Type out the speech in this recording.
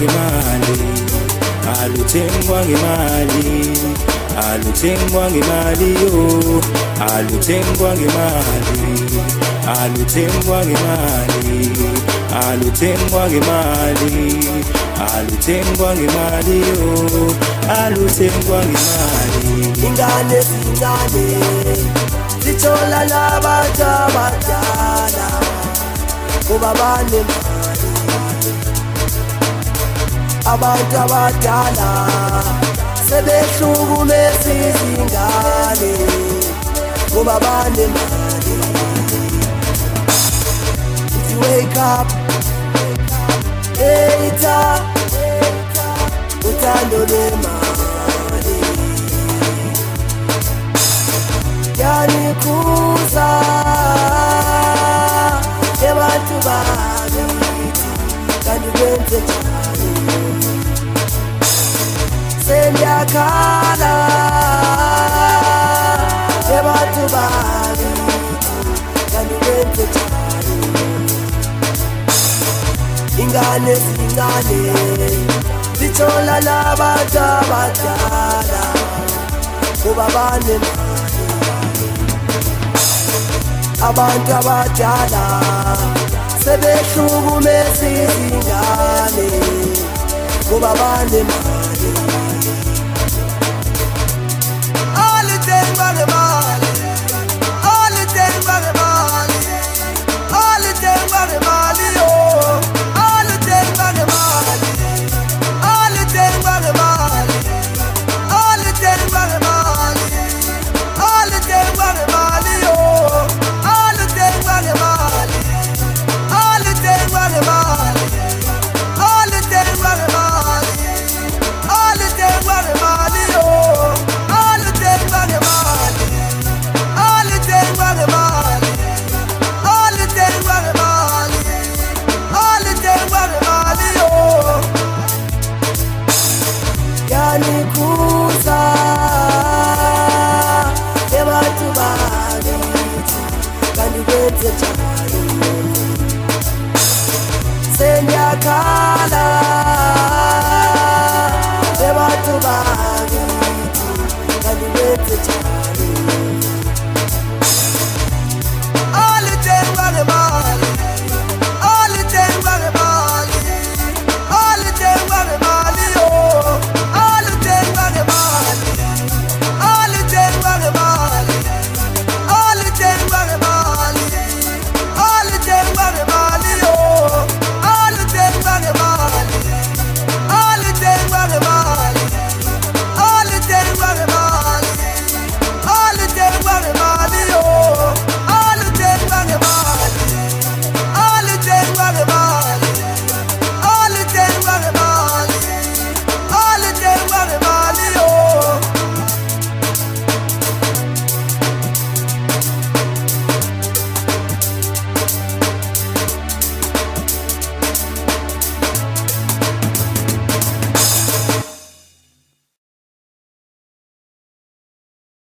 ngemali, aluthengwa ngemali, aluthengwa ngemali yo, aluthengwa ngemali, aluthengwa ngemali, aluthengwa ngemali, aluthengwa ngemali yo, aluthengwa ngemali. Ingane zincane zithola labantu abadala kuba banemali. Abantu abadala sebehlukumeza izingane kuba banemali. If you wake up later, uthando lwemali yanikuza ebantu bami kanti kwenze njani. Sendiyakhala ebantu bami kanti kwenze njani. Ingane zincane zithola labantu abadala kuba banemali. Abantu abadala sebehlukumeza izingane kuba banemali. Alithengwa ngemali, alithengwa ngemali, alithengwa ngemali yo, alithengwa ngemali, alithengwa ngemali, alithengwa ngemali, alithengwa ngemali yo, alithengwa ngemali, alithengwa ngemali, alithengwa ngemali, alithengwa ngemali yo, alithengwa ngemali, alithengwa ngemali, alithengwa ngemali, alithengwa ngemali yo. Yanikuza ebantu bakithi kanti kwenze njani.